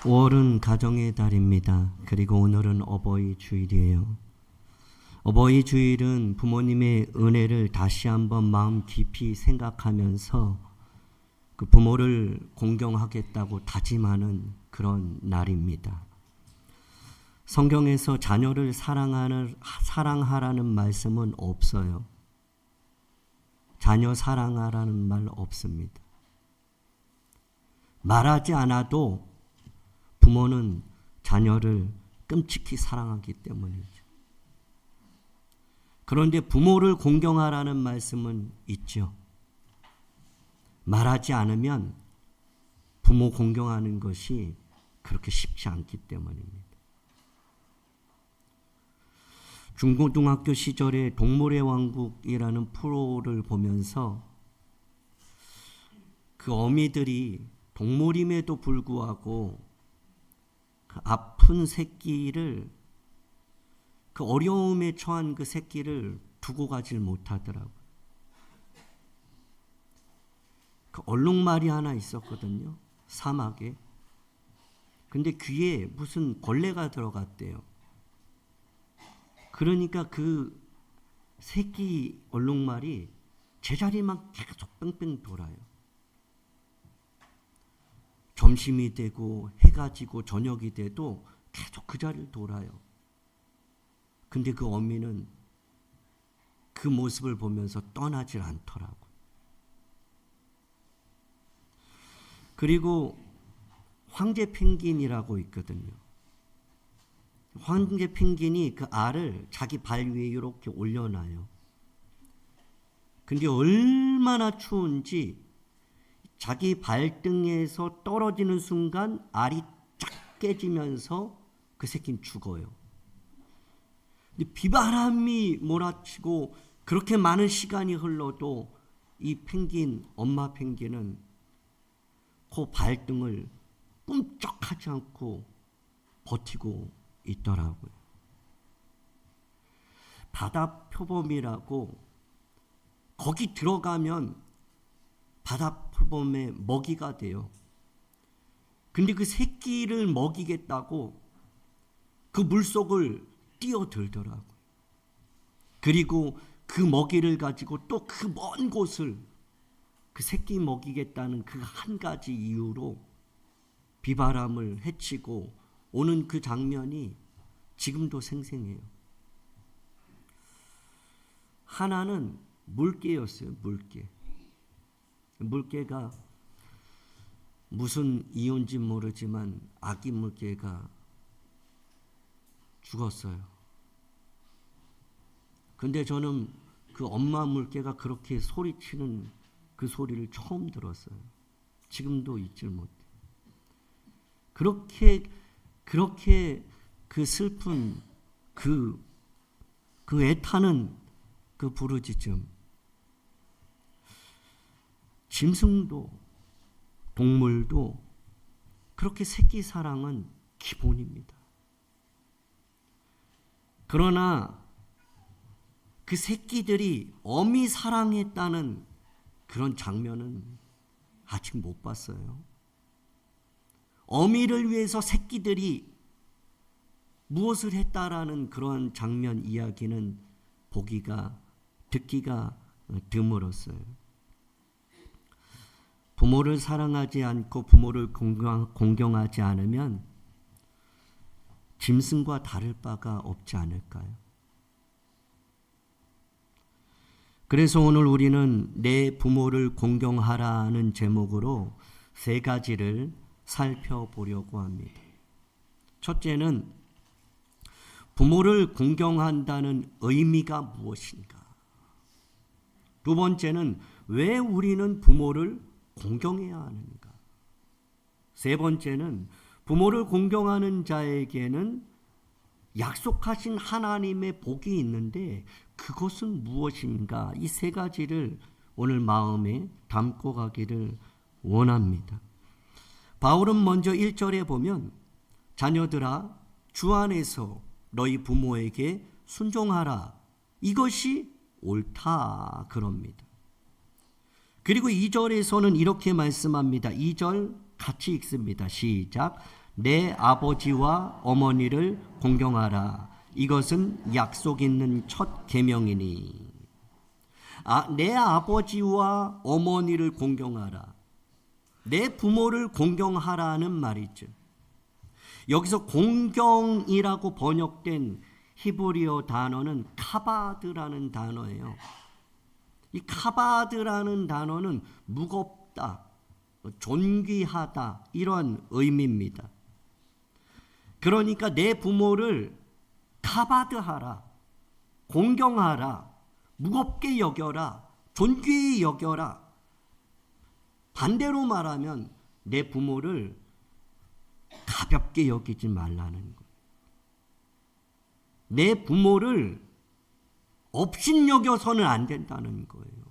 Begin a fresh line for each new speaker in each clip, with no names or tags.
5월은 가정의 달입니다. 그리고 오늘은 어버이 주일이에요. 어버이 주일은 부모님의 은혜를 다시 한번 마음 깊이 생각하면서 그 부모를 공경하겠다고 다짐하는 그런 날입니다. 성경에서 자녀를 사랑하라는 말씀은 없어요. 자녀 사랑하라는 말 없습니다. 말하지 않아도 부모는 자녀를 끔찍히 사랑하기 때문이죠. 그런데 부모를 공경하라는 말씀은 있죠. 말하지 않으면 부모 공경하는 것이 그렇게 쉽지 않기 때문입니다. 중고등학교 시절에 동물의 왕국이라는 프로를 보면서 그 어미들이 동물임에도 불구하고 그 아픈 새끼를, 그 어려움에 처한 그 새끼를 두고 가질 못하더라고요. 그 얼룩말이 하나 있었거든요. 사막에. 근데 귀에 무슨 걸레가 들어갔대요. 그러니까 그 새끼 얼룩말이 제자리만 계속 뺑뺑 돌아요. 점심이 되고 해가 지고 저녁이 돼도 계속 그 자리를 돌아요. 근데 그 어미는 그 모습을 보면서 떠나질 않더라고요. 그리고 황제 펭귄이라고 있거든요. 황제 펭귄이 그 알을 자기 발 위에 이렇게 올려놔요. 근데 얼마나 추운지 자기 발등에서 떨어지는 순간 알이 쫙 깨지면서 그 새끼는 죽어요. 근데 비바람이 몰아치고 그렇게 많은 시간이 흘러도 이 펭귄, 엄마 펭귄은 그 발등을 꿈쩍하지 않고 버티고 있더라고요. 바다 표범이라고 거기 들어가면 바다 표범의 먹이가 돼요. 근데 그 새끼를 먹이겠다고 그 물속을 뛰어들더라고요. 그리고 그 먹이를 가지고 또 그 먼 곳을 그 새끼 먹이겠다는 그 한 가지 이유로 비바람을 헤치고 오는 그 장면이 지금도 생생해요. 하나는 물개였어요. 물개. 물개가 무슨 이유인지 모르지만 아기 물개가 죽었어요. 근데 저는 그 엄마 물개가 그렇게 소리치는 그 소리를 처음 들었어요. 지금도 잊질 못해. 그렇게 그 슬픈 그 애타는 그 부르짖음. 짐승도 동물도 그렇게 새끼 사랑은 기본입니다. 그러나 그 새끼들이 어미 사랑했다는 그런 장면은 아직 못 봤어요. 어미를 위해서 새끼들이 무엇을 했다라는 그런 장면 이야기는 듣기가 드물었어요. 부모를 사랑하지 않고 부모를 공경하지 않으면 짐승과 다를 바가 없지 않을까요? 그래서 오늘 우리는 내 부모를 공경하라는 제목으로 세 가지를 살펴보려고 합니다. 첫째는 부모를 공경한다는 의미가 무엇인가? 두 번째는 왜 우리는 부모를 공경해야 하는가? 세 번째는 부모를 공경하는 자에게는 약속하신 하나님의 복이 있는데 그것은 무엇인가? 이 세 가지를 오늘 마음에 담고 가기를 원합니다. 바울은 먼저 1절에 보면 자녀들아 주 안에서 너희 부모에게 순종하라. 이것이 옳다 그럽니다. 그리고 2절에서는 이렇게 말씀합니다. 2절 같이 읽습니다. 시작. 내 아버지와 어머니를 공경하라. 이것은 약속 있는 첫 계명이니. 내 아버지와 어머니를 공경하라. 내 부모를 공경하라는 말이죠. 여기서 공경이라고 번역된 히브리어 단어는 카바드라는 단어예요. 이 카바드라는 단어는 무겁다, 존귀하다 이런 의미입니다. 그러니까 내 부모를 카바드하라, 공경하라, 무겁게 여겨라, 존귀히 여겨라. 반대로 말하면 내 부모를 가볍게 여기지 말라는 거예요. 내 부모를 업신여겨서는 안 된다는 거예요.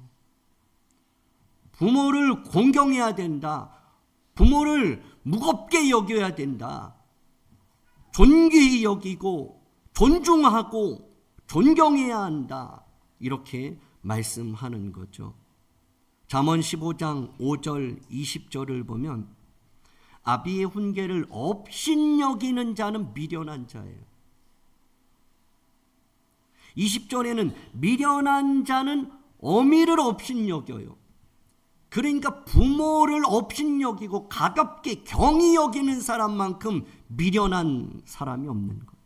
부모를 공경해야 된다. 부모를 무겁게 여겨야 된다. 존귀히 여기고 존중하고 존경해야 한다. 이렇게 말씀하는 거죠. 잠언 15장 5절 20절을 보면 아비의 훈계를 업신여기는 자는 미련한 자예요. 20절에는 미련한 자는 어미를 업신여겨요. 그러니까 부모를 업신여기고 가볍게 경히 여기는 사람만큼 미련한 사람이 없는 거예요.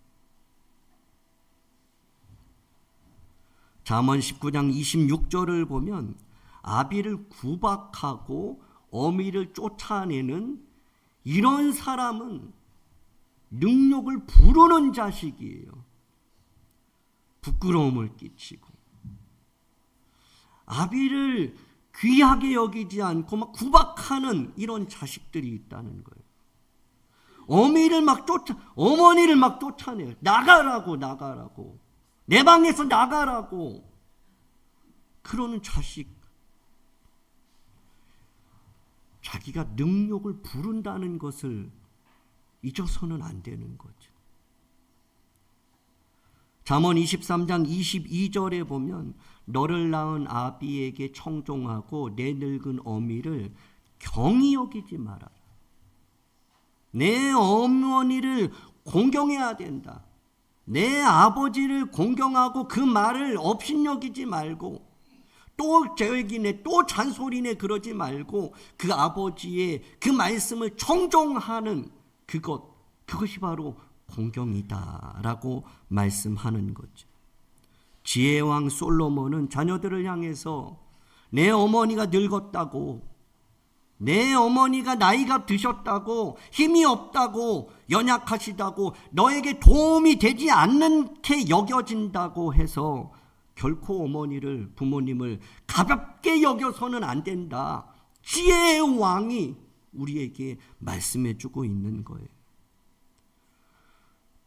잠언 19장 26절을 보면 아비를 구박하고 어미를 쫓아내는 이런 사람은 능욕을 부르는 자식이에요. 부끄러움을 끼치고 아비를 귀하게 여기지 않고 막 구박하는 이런 자식들이 있다는 거예요. 어머니를 막 쫓아내요. 나가라고. 내 방에서 나가라고. 그러는 자식. 자기가 능욕을 부른다는 것을 잊어서는 안 되는 거죠. 잠언 23장 22절에 보면 너를 낳은 아비에게 청종하고 내 늙은 어미를 경히 여기지 말아라. 내 어머니를 공경해야 된다. 내 아버지를 공경하고 그 말을 업신여기지 말고 또 저기네 또 잔소리네 그러지 말고 그 아버지의 그 말씀을 청종하는 그것이 바로 공경이다라고 말씀하는 거죠. 지혜의 왕 솔로몬은 자녀들을 향해서 내 어머니가 늙었다고, 내 어머니가 나이가 드셨다고, 힘이 없다고, 연약하시다고, 너에게 도움이 되지 않게 여겨진다고 해서 결코 부모님을 가볍게 여겨서는 안 된다. 지혜의 왕이 우리에게 말씀해 주고 있는 거예요.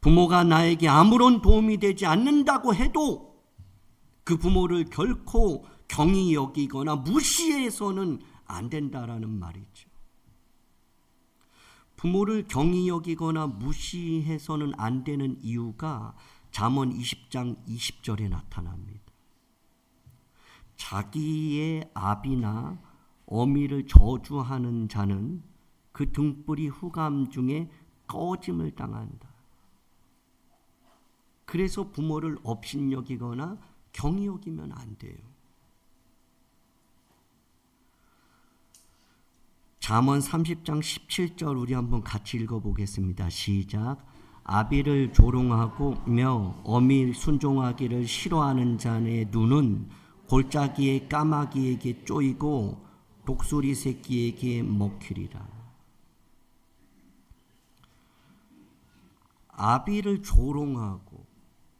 부모가 나에게 아무런 도움이 되지 않는다고 해도 그 부모를 결코 경히 여기거나 무시해서는 안 된다라는 말이죠. 부모를 경히 여기거나 무시해서는 안 되는 이유가 잠언 20장 20절에 나타납니다. 자기의 아비나 어미를 저주하는 자는 그 등불이 후감 중에 꺼짐을 당한다. 그래서 부모를 업신여기거나 경히 여기면 안 돼요. 잠언 30장 17절 우리 한번 같이 읽어보겠습니다. 시작. 아비를 조롱하고며 어미 순종하기를 싫어하는 자의 눈은 골짜기의 까마귀에게 쪼이고 독수리 새끼에게 먹히리라. 아비를 조롱하고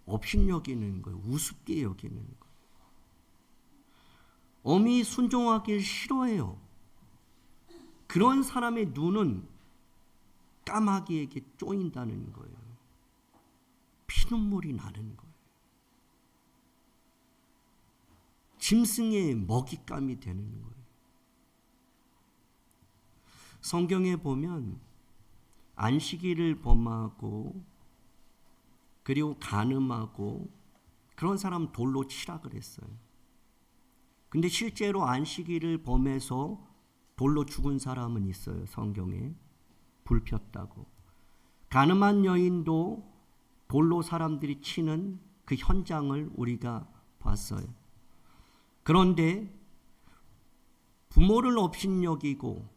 업신여기는 거예요. 우습게 여기는 거예요. 어미 순종하기를 싫어해요. 그런 사람의 눈은 까마귀에게 쪼인다는 거예요. 피눈물이 나는 거예요. 짐승의 먹잇감이 되는 거예요. 성경에 보면 안식일을 범하고 그리고 간음하고 그런 사람 돌로 치라 그랬어요. 근데 실제로 안식일을 범해서 돌로 죽은 사람은 있어요. 성경에 불 폈다고. 가늠한 여인도 돌로 사람들이 치는 그 현장을 우리가 봤어요. 그런데 부모를 업신여기고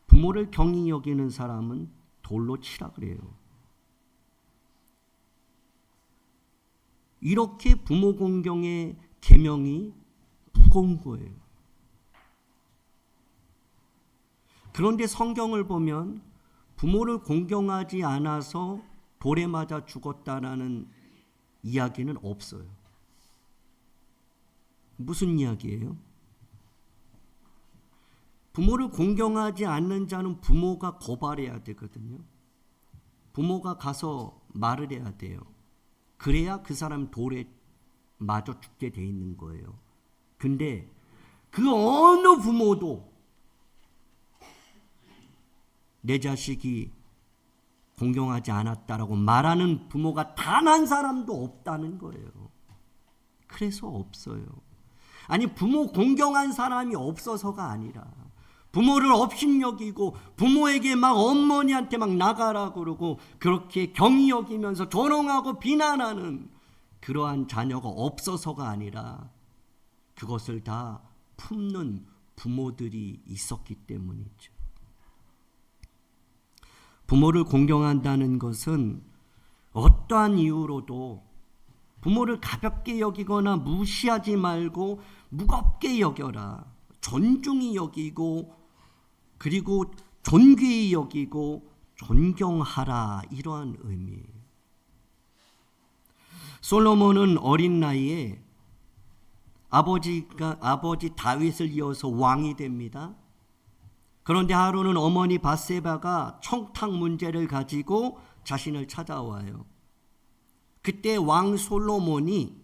부모를 경히 여기는 사람은 돌로 치라 그래요. 이렇게 부모 공경의 계명이 무거운 거예요. 그런데 성경을 보면 부모를 공경하지 않아서 돌에 맞아 죽었다라는 이야기는 없어요. 무슨 이야기예요? 부모를 공경하지 않는 자는 부모가 고발해야 되거든요. 부모가 가서 말을 해야 돼요. 그래야 그 사람 돌에 맞아 죽게 돼 있는 거예요. 근데 그 어느 부모도 내 자식이 공경하지 않았다라고 말하는 부모가 단 한 사람도 없다는 거예요. 그래서 없어요. 아니, 부모 공경한 사람이 없어서가 아니라 부모를 업신여기고 부모에게 막 어머니한테 막 나가라 그러고 그렇게 경히 여기면서 조롱하고 비난하는 그러한 자녀가 없어서가 아니라 그것을 다 품는 부모들이 있었기 때문이죠. 부모를 공경한다는 것은 어떠한 이유로도 부모를 가볍게 여기거나 무시하지 말고 무겁게 여겨라. 존중히 여기고 그리고 존귀히 여기고 존경하라. 이러한 의미예요. 솔로몬은 어린 나이에 아버지 다윗을 이어서 왕이 됩니다. 그런데 하루는 어머니 밧세바가 청탁 문제를 가지고 자신을 찾아와요. 그때 왕 솔로몬이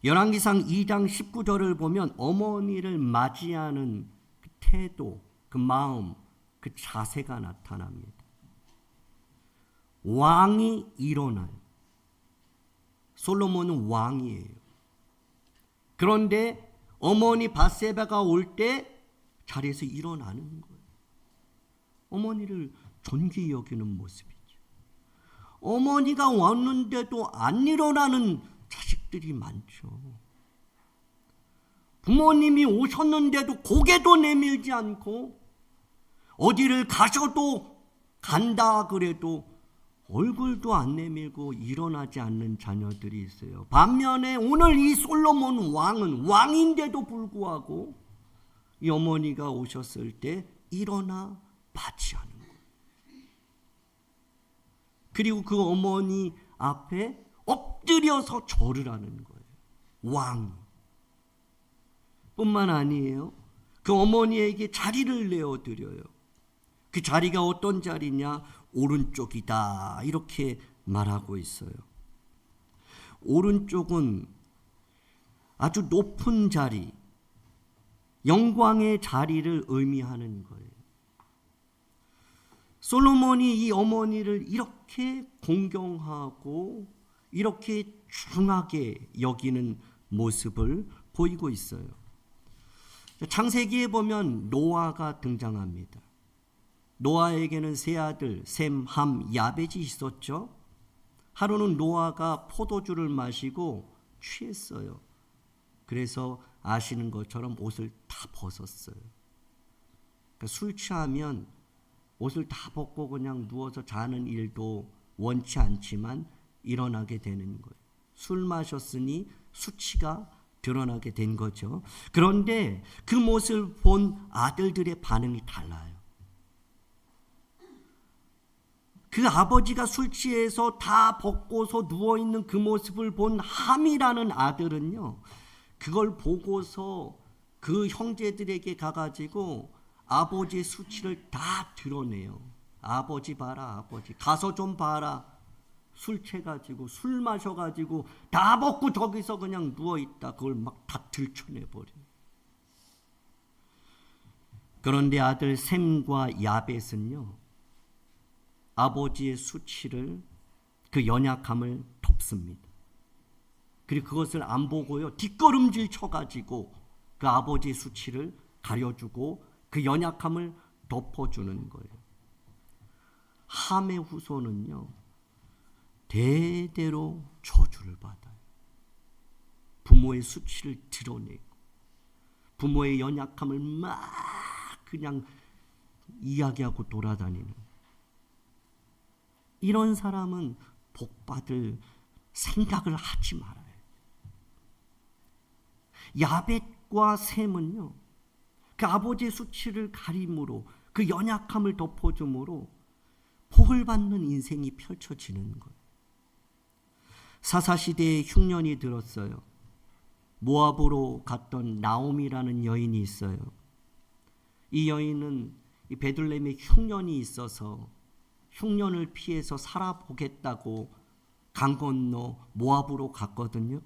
열왕기상 2장 19절을 보면 어머니를 맞이하는 그 태도, 그 마음, 그 자세가 나타납니다. 왕이 일어나요. 솔로몬은 왕이에요. 그런데 어머니 밧세바가 올 때 자리에서 일어나는 거예요. 어머니를 존귀히 여기는 모습이죠. 어머니가 왔는데도 안 일어나는 자식들이 많죠. 부모님이 오셨는데도 고개도 내밀지 않고 어디를 가셔도 간다 그래도 얼굴도 안 내밀고 일어나지 않는 자녀들이 있어요. 반면에 오늘 이 솔로몬 왕은 왕인데도 불구하고 이 어머니가 오셨을 때 일어나 맞이하는 거예요. 그리고 그 어머니 앞에 엎드려서 절을 하는 거예요. 왕이. 뿐만 아니에요. 그 어머니에게 자리를 내어드려요. 그 자리가 어떤 자리냐? 오른쪽이다. 이렇게 말하고 있어요. 오른쪽은 아주 높은 자리, 영광의 자리를 의미하는 거예요. 솔로몬이 이 어머니를 이렇게 공경하고 이렇게 중하게 여기는 모습을 보이고 있어요. 창세기에 보면 노아가 등장합니다. 노아에게는 세 아들 셈, 함, 야벳이 있었죠. 하루는 노아가 포도주를 마시고 취했어요. 그래서 아시는 것처럼 옷을 다 벗었어요. 그러니까 술 취하면 옷을 다 벗고 그냥 누워서 자는 일도 원치 않지만 일어나게 되는 거예요. 술 마셨으니 수치가 드러나게 된 거죠. 그런데 그 모습을 본 아들들의 반응이 달라요. 그 아버지가 술 취해서 다 벗고서 누워있는 그 모습을 본 함이라는 아들은요, 그걸 보고서 그 형제들에게 가가지고 아버지의 수치를 다 드러내요. 아버지 봐라, 아버지. 가서 좀 봐라. 술 취해가지고, 술 마셔가지고 다 벗고 저기서 그냥 누워있다. 그걸 막 다 들춰내버려요. 그런데 아들 셈과 야벳은요, 아버지의 수치를, 그 연약함을 덮습니다. 그리고 그것을 안 보고요, 뒷걸음질 쳐가지고 그 아버지의 수치를 가려주고 그 연약함을 덮어주는 거예요. 함의 후손은요, 대대로 저주를 받아요. 부모의 수치를 드러내고 부모의 연약함을 막 그냥 이야기하고 돌아다니는 이런 사람은 복받을 생각을 하지 말아요. 야벳과 셈은요, 그 아버지의 수치를 가림으로 그 연약함을 덮어줌으로 복을 받는 인생이 펼쳐지는 거예요. 사사시대에 흉년이 들었어요. 모압으로 갔던 나옴이라는 여인이 있어요. 이 여인은 이 베들레헴에 흉년이 있어서 흉년을 피해서 살아보겠다고 강 건너 모압으로 갔거든요.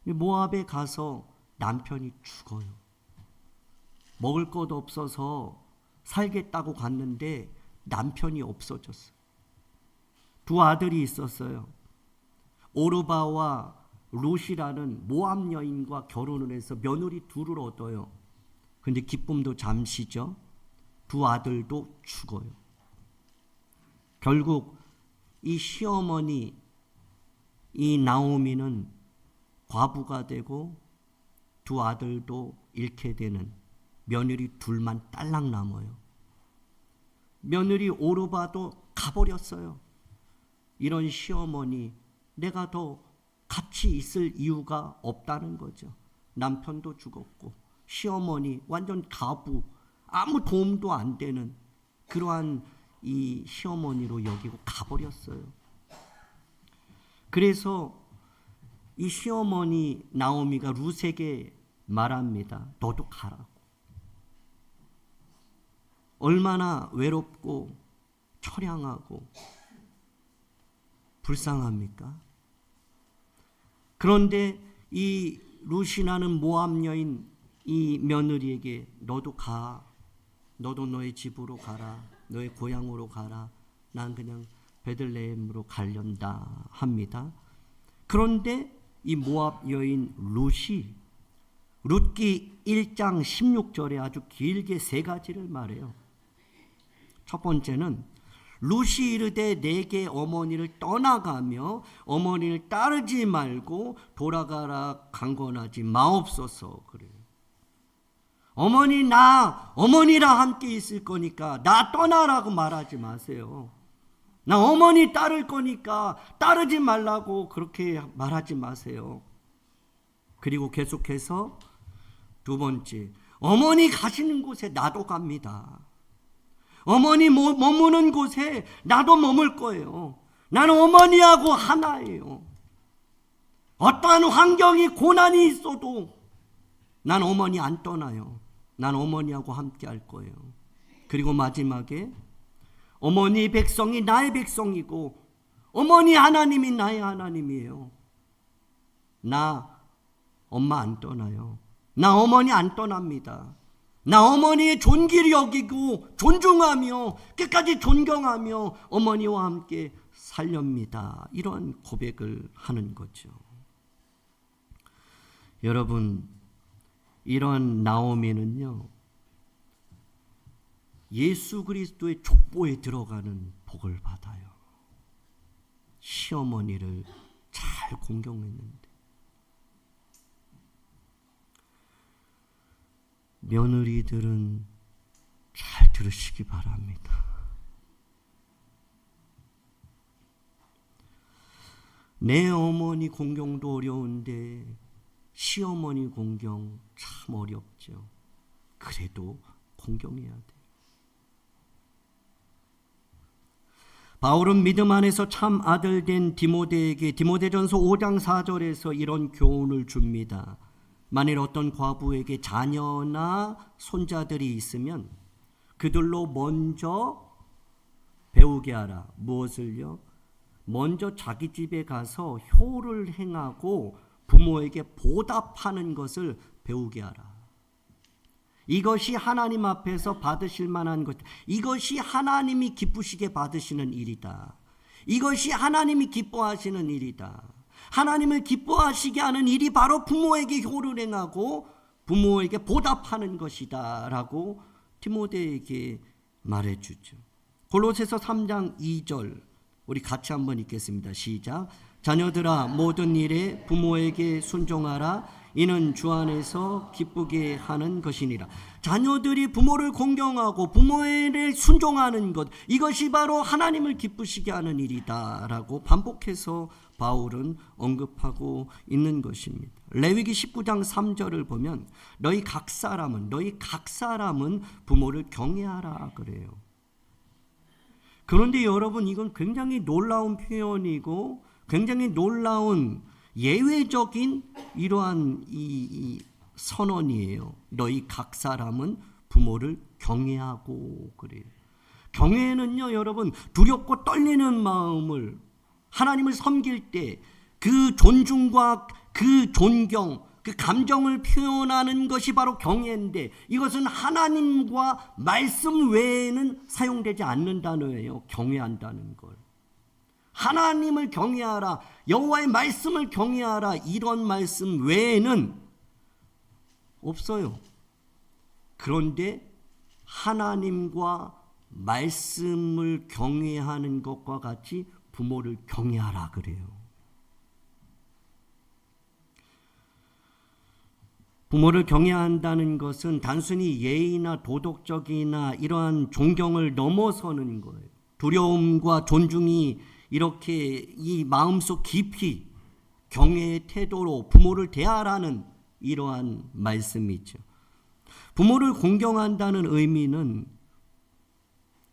모압에 가서 남편이 죽어요. 먹을 것 없어서 살겠다고 갔는데 남편이 없어졌어요. 두 아들이 있었어요. 오르바와 룻이라는 모압 여인과 결혼을 해서 며느리 둘을 얻어요. 근데 기쁨도 잠시죠. 두 아들도 죽어요. 결국 이 시어머니 이 나오미는 과부가 되고 두 아들도 잃게 되는 며느리 둘만 딸랑 남아요. 며느리 오르바도 가버렸어요. 이런 시어머니 내가 더 같이 있을 이유가 없다는 거죠. 남편도 죽었고 시어머니 완전 가부, 아무 도움도 안 되는 그러한 이 시어머니로 여기고 가버렸어요. 그래서 이 시어머니 나오미가 룻에게 말합니다. 너도 가라고. 얼마나 외롭고 처량하고 불쌍합니까? 그런데 이 룻이라는 모압 여인 이 며느리에게 너도 가. 너도 너의 집으로 가라. 너의 고향으로 가라. 난 그냥 베들레헴으로 가련다 합니다. 그런데 이 모압 여인 룻이 룻기 1장 16절에 아주 길게 세 가지를 말해요. 첫 번째는 룻이 이르되 내게 어머니를 떠나가며 어머니를 따르지 말고 돌아가라 강권하지 마옵소서 그래요. 어머니 나 어머니랑 함께 있을 거니까 나 떠나라고 말하지 마세요. 나 어머니 따를 거니까 따르지 말라고 그렇게 말하지 마세요. 그리고 계속해서 두 번째, 어머니 가시는 곳에 나도 갑니다. 어머니 머무는 곳에 나도 머물 거예요. 나는 어머니하고 하나예요. 어떠한 환경이 고난이 있어도 난 어머니 안 떠나요. 난 어머니하고 함께 할 거예요. 그리고 마지막에 어머니 백성이 나의 백성이고 어머니 하나님이 나의 하나님이에요. 나 엄마 안 떠나요. 나 어머니 안 떠납니다. 나 어머니의 존귀를 여기고 존중하며 끝까지 존경하며 어머니와 함께 살렵니다. 이런 고백을 하는 거죠. 여러분, 이런 나오미는요, 예수 그리스도의 족보에 들어가는 복을 받아요. 시어머니를 잘 공경했는데. 며느리들은 잘 들으시기 바랍니다. 내 어머니 공경도 어려운데 시어머니 공경 참 어렵죠. 그래도 공경해야 돼요. 바울은 믿음 안에서 참 아들 된 디모데에게 디모데전서 5장 4절에서 이런 교훈을 줍니다. 만일 어떤 과부에게 자녀나 손자들이 있으면 그들로 먼저 배우게 하라. 무엇을요? 먼저 자기 집에 가서 효를 행하고 부모에게 보답하는 것을 배우게 하라. 이것이 하나님 앞에서 받으실 만한 것, 이것이 하나님이 기쁘시게 받으시는 일이다. 이것이 하나님이 기뻐하시는 일이다. 하나님을 기뻐하시게 하는 일이 바로 부모에게 효를 행하고 부모에게 보답하는 것이다 라고 디모데에게 말해주죠. 골로새서 3장 2절 우리 같이 한번 읽겠습니다. 시작. 자녀들아 모든 일에 부모에게 순종하라. 이는 주 안에서 기쁘게 하는 것이니라. 자녀들이 부모를 공경하고 부모에게 순종하는 것, 이것이 바로 하나님을 기쁘시게 하는 일이다라고 반복해서 바울은 언급하고 있는 것입니다. 레위기 19장 3절을 보면 너희 각 사람은 부모를 경외하라 그래요. 그런데 여러분, 이건 굉장히 놀라운 표현이고 굉장히 놀라운 예외적인 이러한 이 선언이에요. 너희 각 사람은 부모를 경외하고 그래요. 경외는요, 여러분, 두렵고 떨리는 마음을 하나님을 섬길 때 그 존중과 그 존경, 그 감정을 표현하는 것이 바로 경외인데, 이것은 하나님과 말씀 외에는 사용되지 않는 단어예요. 경외한다는 걸. 하나님을 경외하라, 여호와의 말씀을 경외하라, 이런 말씀 외에는 없어요. 그런데 하나님과 말씀을 경외하는 것과 같이 부모를 경외하라 그래요. 부모를 경외한다는 것은 단순히 예의나 도덕적이나 이러한 존경을 넘어서는 거예요. 두려움과 존중이 이렇게 이 마음속 깊이 경외의 태도로 부모를 대하라는 이러한 말씀이죠. 부모를 공경한다는 의미는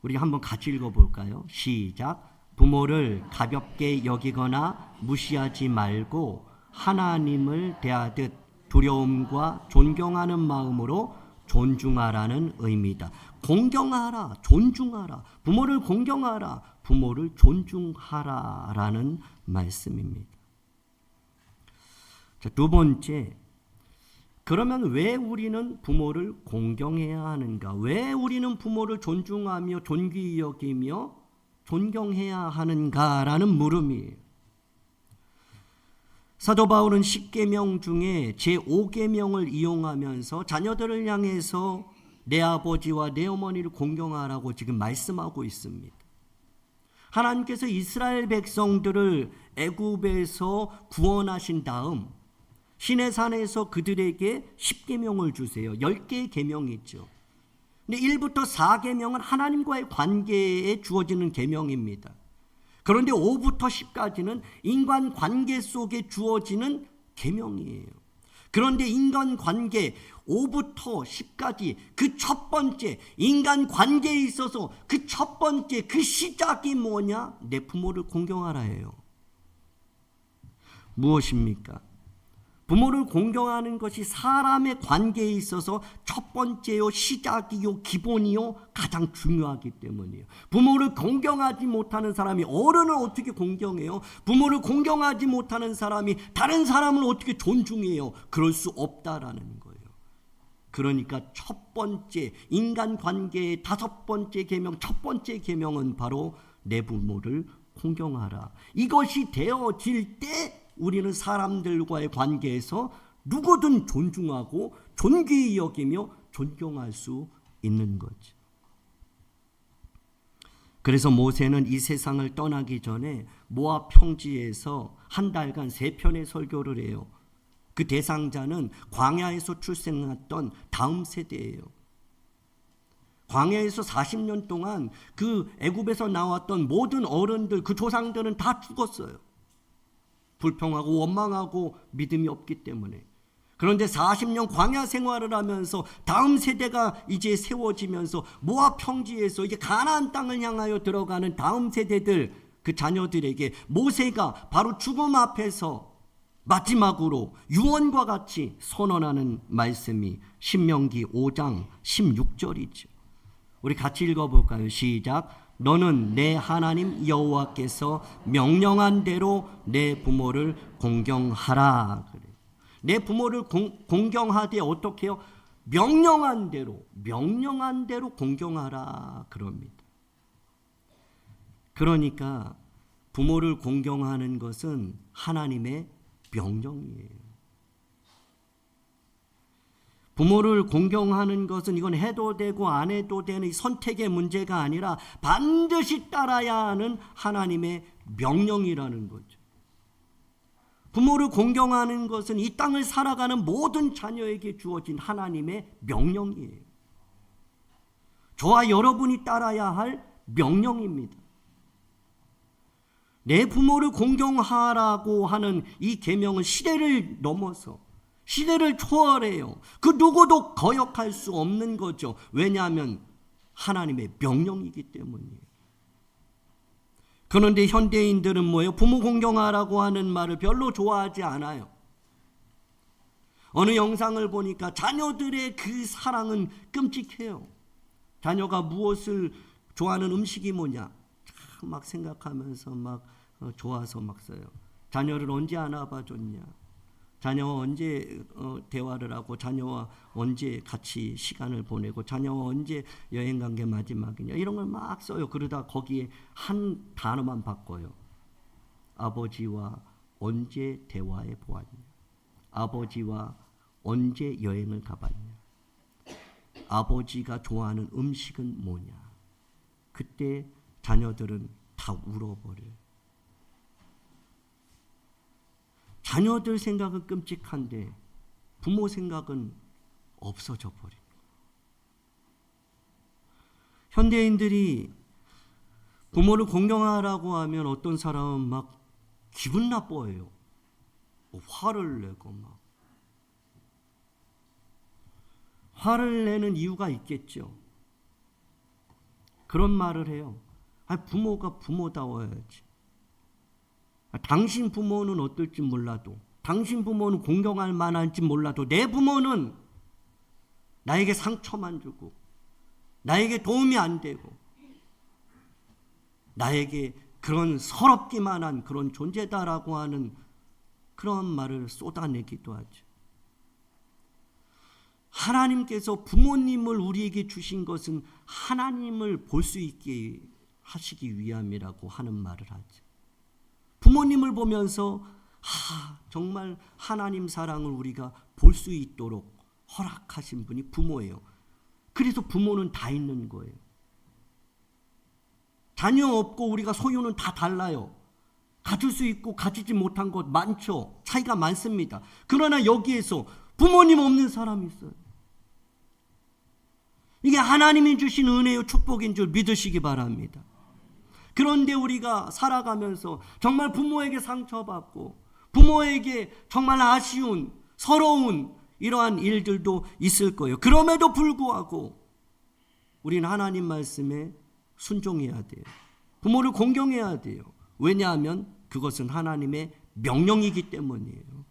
우리 한번 같이 읽어볼까요? 시작. 부모를 가볍게 여기거나 무시하지 말고 하나님을 대하듯 두려움과 존경하는 마음으로 존중하라는 의미다. 공경하라, 존중하라, 부모를 공경하라, 부모를 존중하라라는 말씀입니다. 자, 두 번째, 그러면 왜 우리는 부모를 공경해야 하는가? 왜 우리는 부모를 존중하며 존귀히 여기며 존경해야 하는가라는 물음이에요. 사도 바울은 10계명 중에 제5계명을 이용하면서 자녀들을 향해서 내 아버지와 내 어머니를 공경하라고 지금 말씀하고 있습니다. 하나님께서 이스라엘 백성들을 애굽에서 구원하신 다음 시내산에서 그들에게 10계명을 주세요. 10개의 계명이 있죠. 근데 1부터 4계명은 하나님과의 관계에 주어지는 계명입니다. 그런데 5부터 10까지는 인간 관계 속에 주어지는 계명이에요. 그런데 인간 관계 5부터 10까지 그 첫 번째 인간 관계에 있어서 그 첫 번째 그 시작이 뭐냐? 내 부모를 공경하라예요. 무엇입니까? 부모를 공경하는 것이 사람의 관계에 있어서 첫 번째요, 시작이요, 기본이요, 가장 중요하기 때문이에요. 부모를 공경하지 못하는 사람이 어른을 어떻게 공경해요? 부모를 공경하지 못하는 사람이 다른 사람을 어떻게 존중해요? 그럴 수 없다라는 거예요. 그러니까 첫 번째 인간 관계의 5번째 계명, 첫 번째 계명은 바로 내 부모를 공경하라. 이것이 되어질 때 우리는 사람들과의 관계에서 누구든 존중하고 존귀히 여기며 존경할 수 있는 거죠. 그래서 모세는 이 세상을 떠나기 전에 모압 평지에서 한 달간 3편의 설교를 해요. 그 대상자는 광야에서 출생했던 다음 세대예요. 광야에서 40년 동안 그 애굽에서 나왔던 모든 어른들, 그 조상들은 다 죽었어요. 불평하고 원망하고 믿음이 없기 때문에. 그런데 40년 광야 생활을 하면서 다음 세대가 이제 세워지면서 모압 평지에서 이제 가나안 땅을 향하여 들어가는 다음 세대들, 그 자녀들에게 모세가 바로 죽음 앞에서 마지막으로 유언과 같이 선언하는 말씀이 신명기 5장 16절이죠. 우리 같이 읽어볼까요? 시작. 너는 내 하나님 여호와께서 명령한 대로 내 부모를 공경하라. 그래. 내 부모를 공경하되 어떻게 해요? 명령한 대로 공경하라 그럽니다. 그러니까 부모를 공경하는 것은 하나님의 명령이에요. 부모를 공경하는 것은 이건 해도 되고 안 해도 되는 선택의 문제가 아니라 반드시 따라야 하는 하나님의 명령이라는 거죠. 부모를 공경하는 것은 이 땅을 살아가는 모든 자녀에게 주어진 하나님의 명령이에요. 저와 여러분이 따라야 할 명령입니다. 내 부모를 공경하라고 하는 이 계명은 시대를 넘어서 시대를 초월해요. 그 누구도 거역할 수 없는 거죠. 왜냐하면 하나님의 명령이기 때문이에요. 그런데 현대인들은 뭐예요? 부모 공경하라고 하는 말을 별로 좋아하지 않아요. 어느 영상을 보니까 자녀들의 그 사랑은 끔찍해요. 자녀가 무엇을 좋아하는 음식이 뭐냐? 참 막 생각하면서 막 좋아서 막 써요. 자녀를 언제 안아봐줬냐? 자녀와 언제 대화를 하고 자녀와 언제 같이 시간을 보내고 자녀와 언제 여행 간 게 마지막이냐? 이런 걸 막 써요. 그러다 거기에 한 단어만 바꿔요. 아버지와 언제 대화해 보았냐? 아버지와 언제 여행을 가봤냐? 아버지가 좋아하는 음식은 뭐냐? 그때 자녀들은 다 울어버려요. 자녀들 생각은 끔찍한데 부모 생각은 없어져 버립니다. 현대인들이 부모를 공경하라고 하면 어떤 사람은 막 기분 나빠해요. 화를 내고 막. 화를 내는 이유가 있겠죠. 그런 말을 해요. 부모가 부모다워야지. 당신 부모는 어떨지 몰라도, 당신 부모는 공경할 만한지 몰라도 내 부모는 나에게 상처만 주고 나에게 도움이 안 되고 나에게 그런 서럽기만 한 그런 존재다라고 하는 그런 말을 쏟아내기도 하죠. 하나님께서 부모님을 우리에게 주신 것은 하나님을 볼 수 있게 하시기 위함이라고 하는 말을 하죠. 부모님을 보면서 정말 하나님 사랑을 우리가 볼 수 있도록 허락하신 분이 부모예요. 그래서 부모는 다 있는 거예요. 자녀 없고 우리가 소유는 다 달라요. 가질 수 있고 가지지 못한 것 많죠. 차이가 많습니다. 그러나 여기에서 부모님 없는 사람이 있어요. 이게 하나님이 주신 은혜요 축복인 줄 믿으시기 바랍니다. 그런데 우리가 살아가면서 정말 부모에게 상처받고 부모에게 정말 아쉬운 서러운 이러한 일들도 있을 거예요. 그럼에도 불구하고 우리는 하나님 말씀에 순종해야 돼요. 부모를 공경해야 돼요. 왜냐하면 그것은 하나님의 명령이기 때문이에요.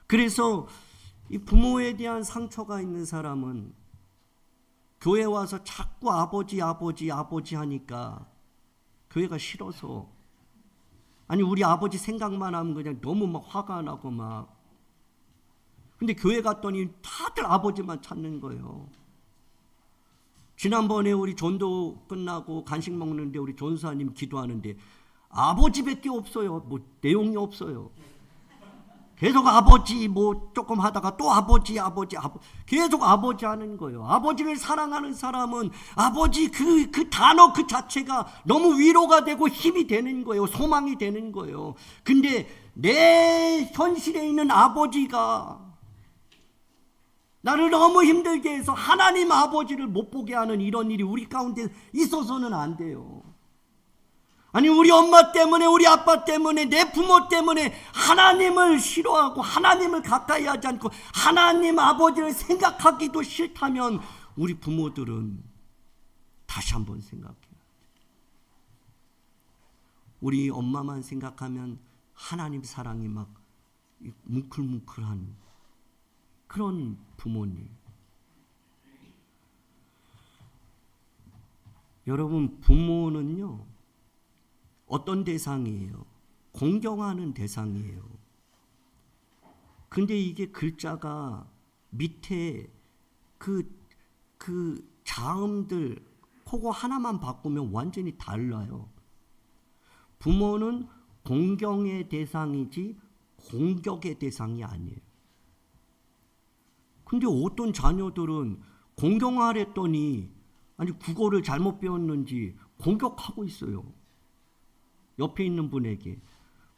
그래서 이 부모에 대한 상처가 있는 사람은 교회 와서 자꾸 아버지 하니까 교회가 싫어서, 아니 우리 아버지 생각만 하면 그냥 너무 막 화가 나고 막. 근데 교회 갔더니 다들 아버지만 찾는 거예요. 지난번에 우리 전도 끝나고 간식 먹는데 우리 전사님 기도하는데 아버지밖에 없어요. 뭐 내용이 없어요. 계속 아버지 조금 하다가 또 아버지 계속 아버지 하는 거예요. 아버지를 사랑하는 사람은 아버지 그 단어 그 자체가 너무 위로가 되고 힘이 되는 거예요. 소망이 되는 거예요. 근데 내 현실에 있는 아버지가 나를 너무 힘들게 해서 하나님 아버지를 못 보게 하는 이런 일이 우리 가운데 있어서는 안 돼요. 아니 우리 엄마 때문에 우리 아빠 때문에 내 부모 때문에 하나님을 싫어하고 하나님을 가까이 하지 않고 하나님 아버지를 생각하기도 싫다면 우리 부모들은 다시 한번 생각해요. 우리 엄마만 생각하면 하나님 사랑이 막 뭉클뭉클한 그런 부모님. 여러분 부모는요 어떤 대상이에요? 공경하는 대상이에요. 근데 이게 글자가 밑에 그 자음들 그거 하나만 바꾸면 완전히 달라요. 부모는 공경의 대상이지 공격의 대상이 아니에요. 근데 어떤 자녀들은 공경하랬더니 아니 국어를 잘못 배웠는지 공격하고 있어요. 옆에 있는 분에게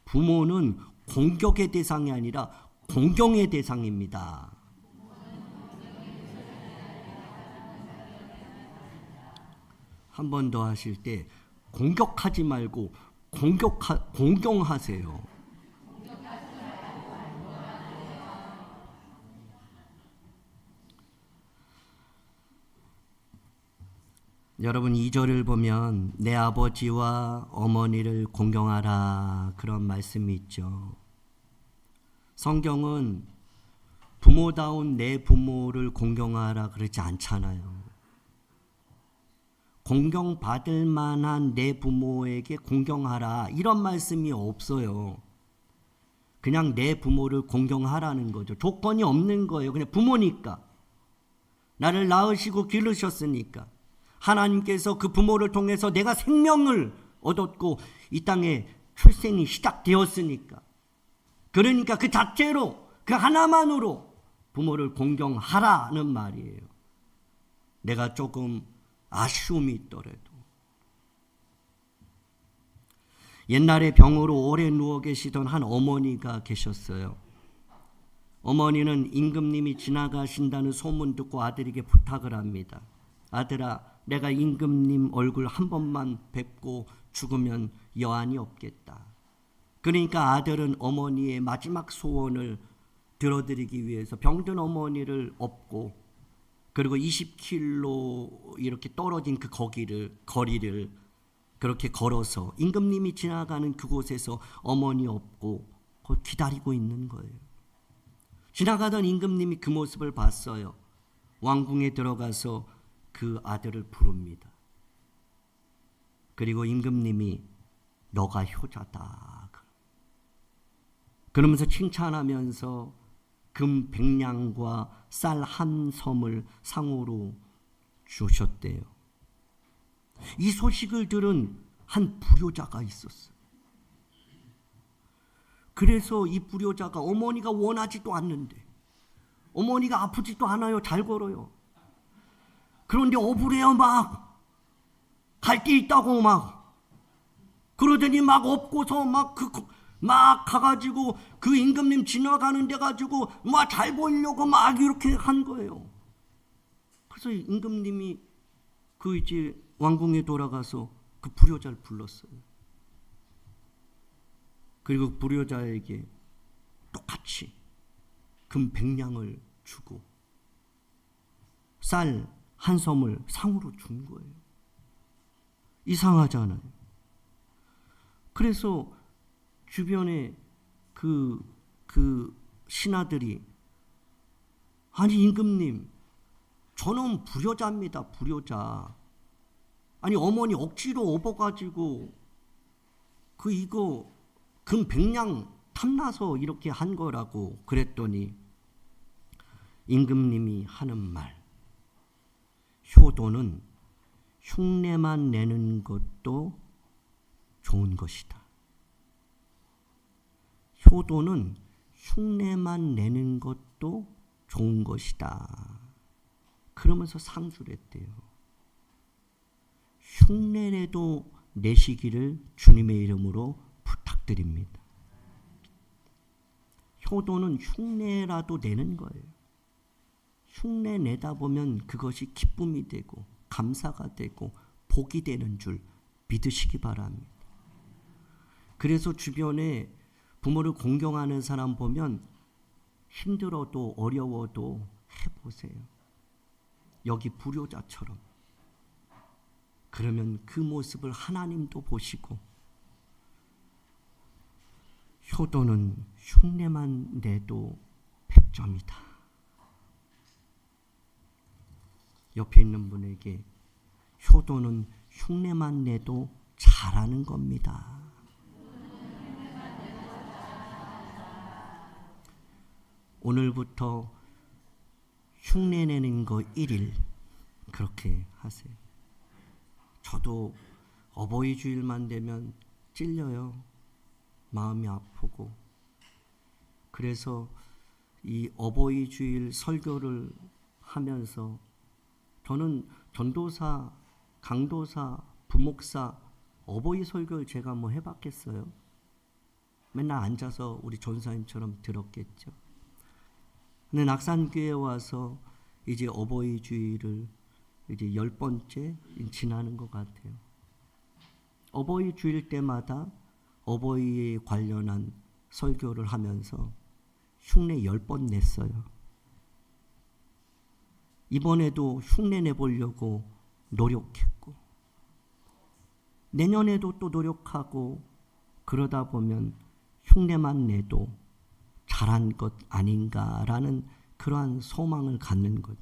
부모는 공격의 대상이 아니라 공경의 대상입니다. 한 번 더 하실 때 공격하지 말고 공경하세요. 여러분 2절을 보면 내 아버지와 어머니를 공경하라 그런 말씀이 있죠. 성경은 부모다운 내 부모를 공경하라 그러지 않잖아요. 공경받을 만한 내 부모에게 공경하라 이런 말씀이 없어요. 그냥 내 부모를 공경하라는 거죠. 조건이 없는 거예요. 그냥 부모니까. 나를 낳으시고 기르셨으니까. 하나님께서 그 부모를 통해서 내가 생명을 얻었고 이 땅에 출생이 시작되었으니까. 그러니까 그 자체로 그 하나만으로 부모를 공경하라는 말이에요. 내가 조금 아쉬움이 있더라도. 옛날에 병으로 오래 누워 계시던 한 어머니가 계셨어요. 어머니는 임금님이 지나가신다는 소문 듣고 아들에게 부탁을 합니다. 아들아, 내가 임금님 얼굴 한 번만 뵙고 죽으면 여한이 없겠다. 그러니까 아들은 어머니의 마지막 소원을 들어드리기 위해서 병든 어머니를 업고 그리고 20km 이렇게 떨어진 그 거리를 그렇게 걸어서 임금님이 지나가는 그곳에서 어머니 업고 기다리고 있는 거예요. 지나가던 임금님이 그 모습을 봤어요. 왕궁에 들어가서 그 아들을 부릅니다. 그리고 임금님이 너가 효자다. 그러면서 칭찬하면서 금 100냥과 쌀 한 섬을 상으로 주셨대요. 이 소식을 들은 한 불효자가 있었어요. 그래서 이 불효자가 어머니가 원하지도 않는데 어머니가 아프지도 않아요. 잘 걸어요. 그런데 억울해요. 막 갈 게 있다고 막 그러더니 막 업고서 막 가가지고 그 임금님 지나가는 데 가지고 막 잘 보이려고 막 이렇게 한 거예요. 그래서 임금님이 그 이제 왕궁에 돌아가서 그 불효자를 불렀어요. 그리고 불효자에게 똑같이 금 100냥을 주고 쌀 한 섬을 상으로 준 거예요. 이상하잖아요. 그래서 주변에 그 신하들이 아니 임금님 저는 불효자입니다. 불효자. 아니 어머니 억지로 업어가지고 이거 금 100냥 탐나서 이렇게 한 거라고 그랬더니 임금님이 하는 말 효도는 흉내만 내는 것도 좋은 것이다. 효도는 흉내만 내는 것도 좋은 것이다. 그러면서 상주를 했대요. 흉내내도 내시기를 주님의 이름으로 부탁드립니다. 효도는 흉내라도 내는 거예요. 흉내 내다 보면 그것이 기쁨이 되고 감사가 되고 복이 되는 줄 믿으시기 바랍니다. 그래서 주변에 부모를 공경하는 사람 보면 힘들어도 어려워도 해보세요. 여기 불효자처럼. 그러면 그 모습을 하나님도 보시고 효도는 흉내만 내도 100점이다. 옆에 있는 분에게 효도는 흉내만 내도 잘하는 겁니다. 오늘부터 흉내내는 거 1일 그렇게 하세요. 저도 어버이 주일만 되면 찔려요. 마음이 아프고. 그래서 이 어버이 주일 설교를 하면서 저는 전도사, 강도사, 부목사, 어버이 설교를 제가 뭐 해봤겠어요? 맨날 앉아서 우리 전사님처럼 들었겠죠. 근데 낙산교회에 와서 이제 어버이 주일을 이제 10번째 지나는 것 같아요. 어버이 주일 때마다 어버이에 관련한 설교를 하면서 흉내 10번 냈어요. 이번에도 흉내 내보려고 노력했고, 내년에도 또 노력하고, 그러다 보면 흉내만 내도 잘한 것 아닌가라는 그러한 소망을 갖는 거죠.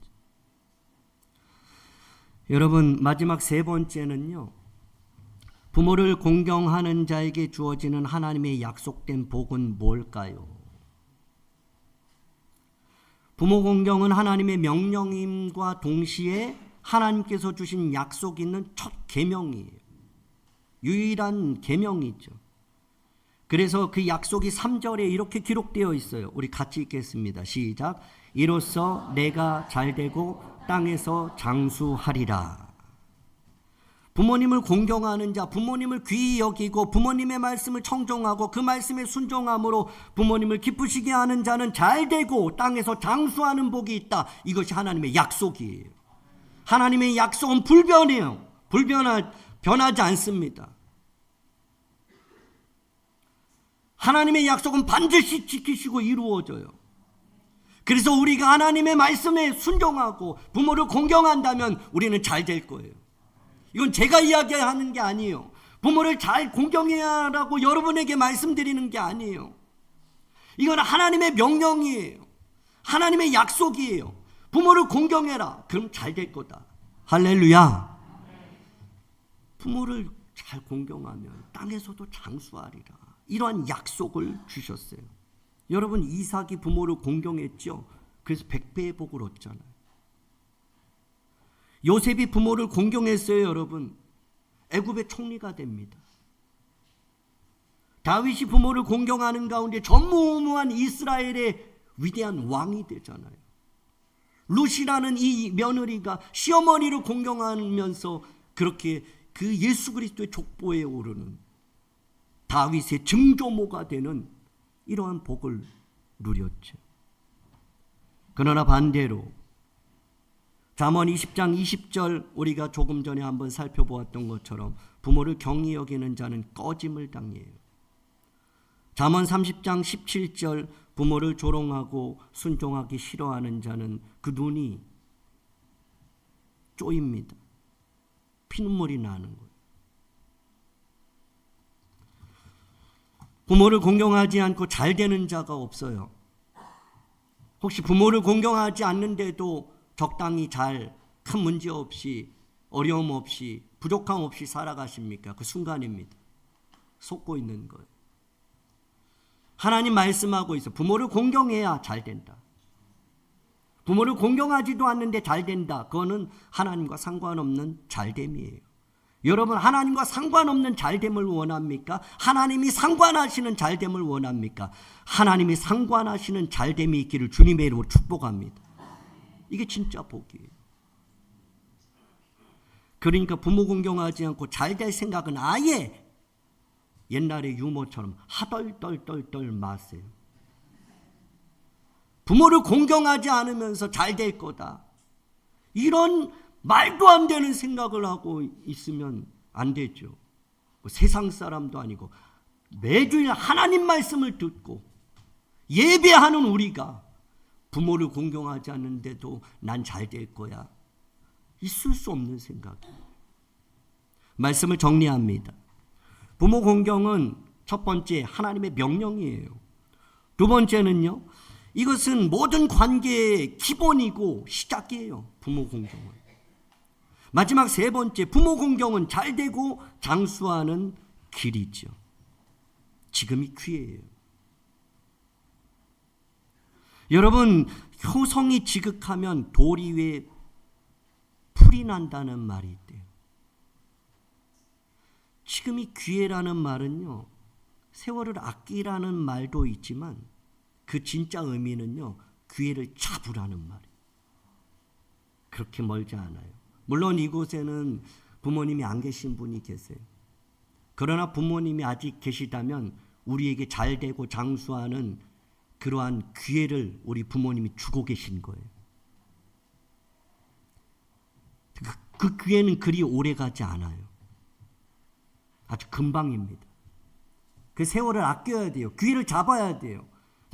여러분, 마지막 3번째는요. 부모를 공경하는 자에게 주어지는 하나님의 약속된 복은 뭘까요? 부모 공경은 하나님의 명령임과 동시에 하나님께서 주신 약속이 있는 첫 계명이에요. 유일한 계명이죠. 그래서 그 약속이 3절에 이렇게 기록되어 있어요. 우리 같이 읽겠습니다. 시작. 이로써 내가 잘되고 땅에서 장수하리라. 부모님을 공경하는 자, 부모님을 귀히 여기고 부모님의 말씀을 청종하고 그 말씀에 순종함으로 부모님을 기쁘시게 하는 자는 잘되고 땅에서 장수하는 복이 있다. 이것이 하나님의 약속이에요. 하나님의 약속은 불변해요. 변하지 않습니다. 하나님의 약속은 반드시 지키시고 이루어져요. 그래서 우리가 하나님의 말씀에 순종하고 부모를 공경한다면 우리는 잘 될 거예요. 이건 제가 이야기하는 게 아니에요. 부모를 잘 공경해야라고 여러분에게 말씀드리는 게 아니에요. 이건 하나님의 명령이에요. 하나님의 약속이에요. 부모를 공경해라. 그럼 잘 될 거다. 할렐루야. 부모를 잘 공경하면 땅에서도 장수하리라. 이러한 약속을 주셨어요. 여러분, 이삭이 부모를 공경했죠. 그래서 100배의 복을 얻잖아요. 요셉이 부모를 공경했어요. 여러분, 애굽의 총리가 됩니다. 다윗이 부모를 공경하는 가운데 전무후무한 이스라엘의 위대한 왕이 되잖아요. 룻이라는 이 며느리가 시어머니를 공경하면서 그렇게 그 예수 그리스도의 족보에 오르는 다윗의 증조모가 되는 이러한 복을 누렸죠. 그러나 반대로 잠언 20장 20절 우리가 조금 전에 한번 살펴보았던 것처럼 부모를 경히 여기는 자는 꺼짐을 당해요. 잠언 30장 17절 부모를 조롱하고 순종하기 싫어하는 자는 그 눈이 쪼입니다. 피눈물이 나는 거예요. 부모를 공경하지 않고 잘 되는 자가 없어요. 혹시 부모를 공경하지 않는데도 적당히 잘 큰 문제 없이 어려움 없이 부족함 없이 살아가십니까? 그 순간입니다. 속고 있는 거예요. 하나님 말씀하고 있어. 부모를 공경해야 잘 된다. 부모를 공경하지도 않는데 잘 된다. 그거는 하나님과 상관없는 잘됨이에요. 여러분, 하나님과 상관없는 잘됨을 원합니까? 하나님이 상관하시는 잘됨을 원합니까? 하나님이 상관하시는 잘됨이 있기를 주님의 이름으로 축복합니다. 이게 진짜 복이에요. 그러니까 부모 공경하지 않고 잘 될 생각은 아예 옛날의 유머처럼 하덜덜덜덜 마세요. 부모를 공경하지 않으면서 잘 될 거다. 이런 말도 안 되는 생각을 하고 있으면 안 되죠. 뭐 세상 사람도 아니고 매주일 하나님 말씀을 듣고 예배하는 우리가 부모를 공경하지 않는데도 난 잘 될 거야. 있을 수 없는 생각이에요. 말씀을 정리합니다. 부모 공경은 첫 번째 하나님의 명령이에요. 두 번째는요. 이것은 모든 관계의 기본이고 시작이에요. 부모 공경은. 마지막 세 번째, 부모 공경은 잘 되고 장수하는 길이죠. 지금이 기회예요. 여러분, 효성이 지극하면 돌이 위에 풀이 난다는 말이 있대요. 지금이 기회라는 말은요, 세월을 아끼라는 말도 있지만 그 진짜 의미는요, 기회를 잡으라는 말이에요. 그렇게 멀지 않아요. 물론 이곳에는 부모님이 안 계신 분이 계세요. 그러나 부모님이 아직 계시다면 우리에게 잘 되고 장수하는 그러한 기회를 우리 부모님이 주고 계신 거예요. 그 기회는 그리 오래 가지 않아요. 아주 금방입니다. 그 세월을 아껴야 돼요. 기회를 잡아야 돼요.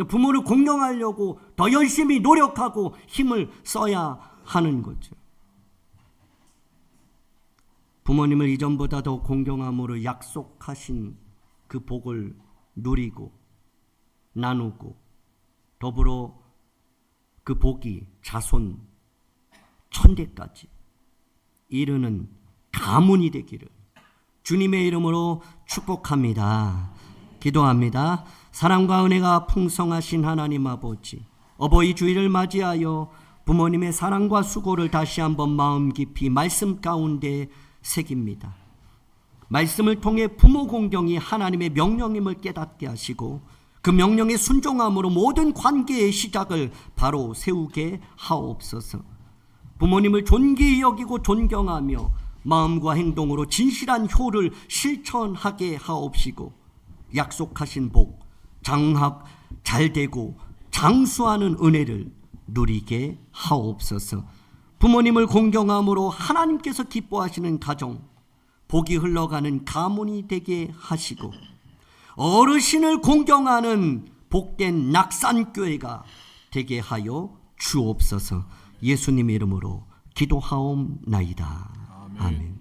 부모를 공경하려고 더 열심히 노력하고 힘을 써야 하는 거죠. 부모님을 이전보다 더 공경함으로 약속하신 그 복을 누리고 나누고 더불어 그 복이 자손 천대까지 이르는 가문이 되기를 주님의 이름으로 축복합니다. 기도합니다. 사랑과 은혜가 풍성하신 하나님 아버지, 어버이 주일을 맞이하여 부모님의 사랑과 수고를 다시 한번 마음 깊이 말씀 가운데 새깁니다. 말씀을 통해 부모 공경이 하나님의 명령임을 깨닫게 하시고 그 명령에 순종함으로 모든 관계의 시작을 바로 세우게 하옵소서. 부모님을 존귀히 여기고 존경하며 마음과 행동으로 진실한 효를 실천하게 하옵시고 약속하신 복, 장학 잘되고 장수하는 은혜를 누리게 하옵소서. 부모님을 공경함으로 하나님께서 기뻐하시는 가정, 복이 흘러가는 가문이 되게 하시고 어르신을 공경하는 복된 낙산교회가 되게 하여 주옵소서. 예수님 이름으로 기도하옵나이다. 아멘.